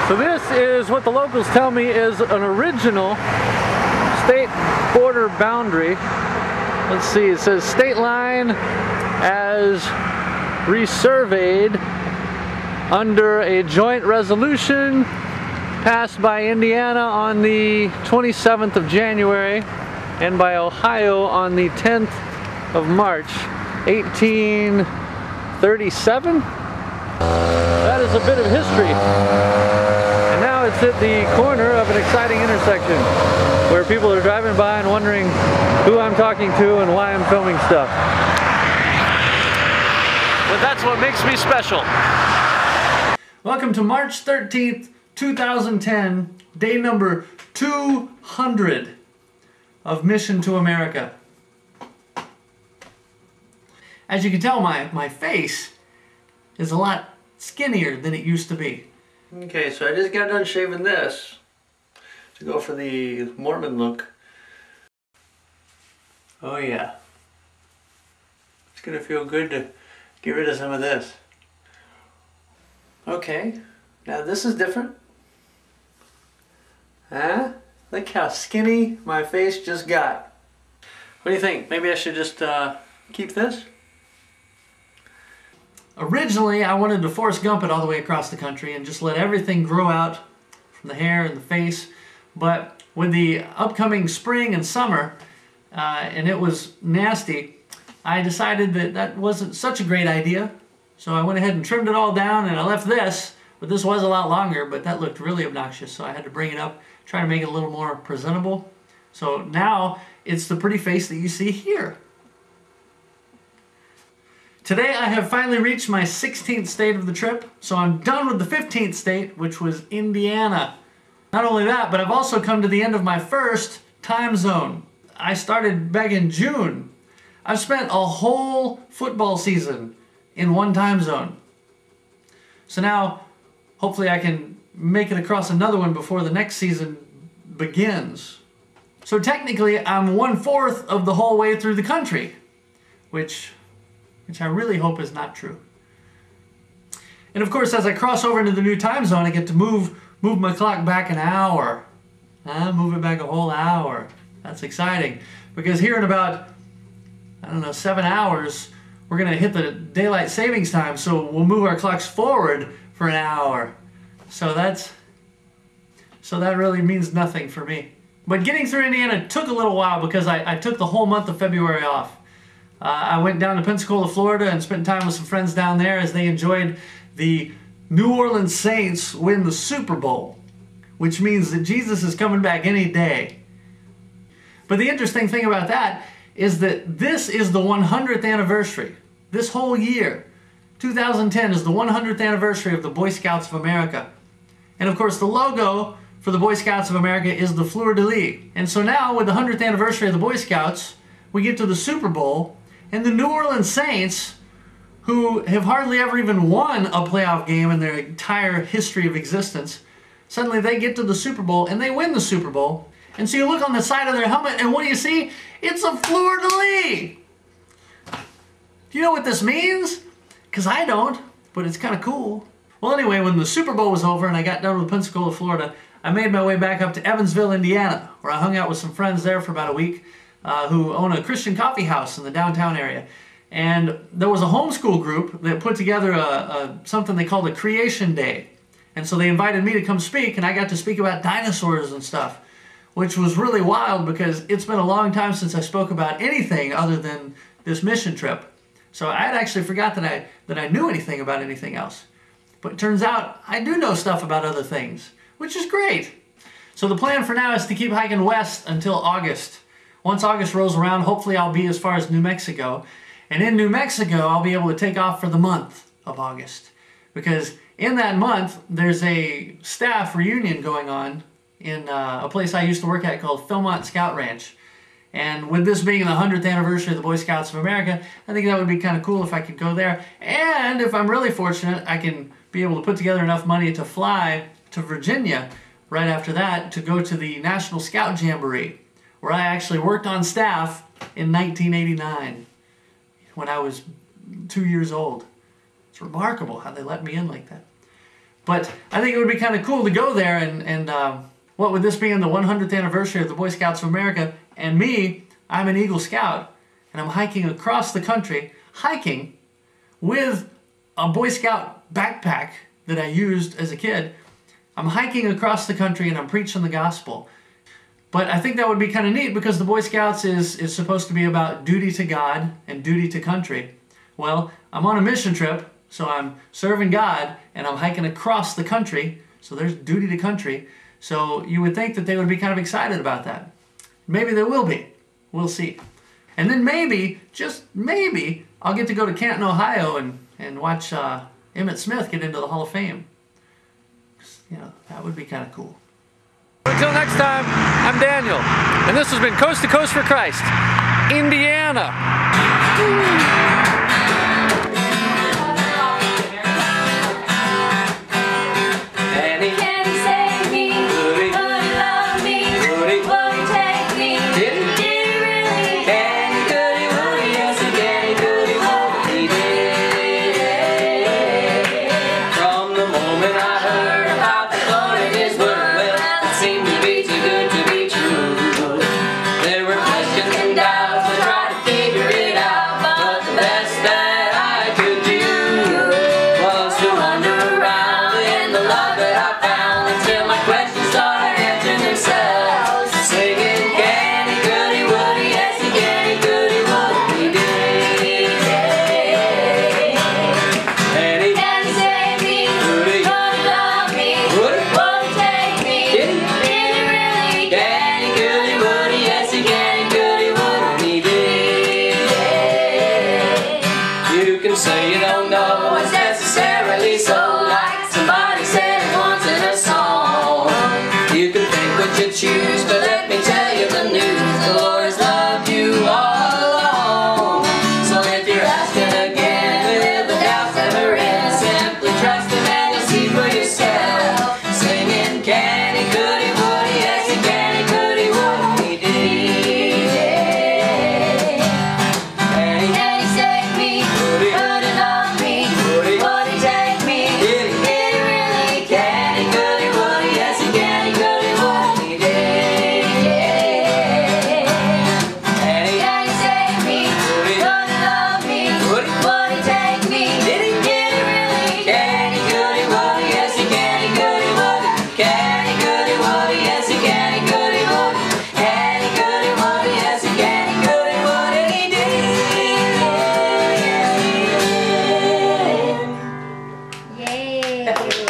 So this is what the locals tell me is an original state border boundary. Let's see, it says state line as resurveyed under a joint resolution passed by Indiana on the 27th of January and by Ohio on the 10th of March, 1837. That is a bit of history. And now it's at the corner of an exciting intersection where people are driving by and wondering who I'm talking to and why I'm filming stuff. But that's what makes me special. Welcome to March 13th, 2010, day number 200 of Mission to America. As you can tell, my face is a lot skinnier than it used to be. Okay, so I just got done shaving this to go for the Mormon look. Oh yeah. It's gonna feel good to get rid of some of this. Okay, now this is different. Huh? Look how skinny my face just got. What do you think? Maybe I should just keep this? Originally, I wanted to Forrest Gump it all the way across the country and just let everything grow out from the hair and the face. But with the upcoming spring and summer, and it was nasty, I decided that that wasn't such a great idea. So I went ahead and trimmed it all down and I left this, but this was a lot longer, but that looked really obnoxious. So I had to bring it up, try to make it a little more presentable. So now it's the pretty face that you see here. Today I have finally reached my 16th state of the trip, so I'm done with the 15th state, which was Indiana. Not only that, but I've also come to the end of my first time zone. I started back in June. I've spent a whole football season in one time zone. So now, hopefully I can make it across another one before the next season begins. So technically, I'm 1/4 of the whole way through the country, which I really hope is not true. And of course, as I cross over into the new time zone, I get to move my clock back an hour. Move it back a whole hour. That's exciting. Because here in about, I don't know, 7 hours, we're going to hit the daylight savings time, so we'll move our clocks forward for an hour. So that really means nothing for me. But getting through Indiana took a little while because I took the whole month of February off. I went down to Pensacola, Florida and spent time with some friends down there as they enjoyed the New Orleans Saints win the Super Bowl, which means that Jesus is coming back any day. But the interesting thing about that is that this is the 100th anniversary. This whole year, 2010, is the 100th anniversary of the Boy Scouts of America. And of course, the logo for the Boy Scouts of America is the fleur-de-lis. And so now, with the 100th anniversary of the Boy Scouts, we get to the Super Bowl, and the New Orleans Saints, who have hardly ever even won a playoff game in their entire history of existence, suddenly they get to the Super Bowl and they win the Super Bowl. And so you look on the side of their helmet and what do you see? It's a fleur-de-lis! Do you know what this means? Because I don't, but it's kind of cool. Well, anyway, when the Super Bowl was over and I got done with Pensacola, Florida, I made my way back up to Evansville, Indiana, where I hung out with some friends there for about a week. Who own a Christian coffee house in the downtown area. And there was a homeschool group that put together something they called a Creation Day. And so they invited me to come speak, and I got to speak about dinosaurs and stuff, which was really wild because it's been a long time since I spoke about anything other than this mission trip. So I had actually forgot that I knew anything about anything else. But it turns out I do know stuff about other things, which is great. So the plan for now is to keep hiking west until August. Once August rolls around, hopefully I'll be as far as New Mexico. And in New Mexico, I'll be able to take off for the month of August. Because in that month, there's a staff reunion going on in a place I used to work at called Philmont Scout Ranch. And with this being the 100th anniversary of the Boy Scouts of America, I think that would be kind of cool if I could go there. And if I'm really fortunate, I can be able to put together enough money to fly to Virginia right after that to go to the National Scout Jamboree, where I actually worked on staff in 1989 when I was 2 years old. It's remarkable how they let me in like that. But I think it would be kind of cool to go there and what would this be in the 100th anniversary of the Boy Scouts of America? And me, I'm an Eagle Scout, and I'm hiking across the country, hiking with a Boy Scout backpack that I used as a kid. I'm hiking across the country and I'm preaching the gospel. But I think that would be kind of neat because the Boy Scouts is supposed to be about duty to God and duty to country. Well, I'm on a mission trip, so I'm serving God and I'm hiking across the country, so there's duty to country. So you would think that they would be kind of excited about that. Maybe they will be. We'll see. And then maybe, just maybe, I'll get to go to Canton, Ohio and watch Emmitt Smith get into the Hall of Fame. You know, that would be kind of cool. Until next time, I'm Daniel, and this has been Coast to Coast for Christ, Indiana. Say you don't know it's necessarily so, like somebody said it once in a song. You can think what you choose, but let me tell you the news. The Lord has loved you all along. So if you're asking again, will the doubts never end? Simply trust Him and you'll see for yourself. Singing, can He, could He, would He, yes He can, He could, He would, He did. Can He save me? Could He love me? Would He take me? Did He really? Can He, could He, would He, yes He can, He could, He would, He did. Can He save me? Could He love me? Would He take me? Did He really? Can He, could He, would He, yes He can, He could, He would. Can He, could He, would He, yes He can, He could, He would. Can He, could He, would He, yes He can, He could, He would, and He did. Yay!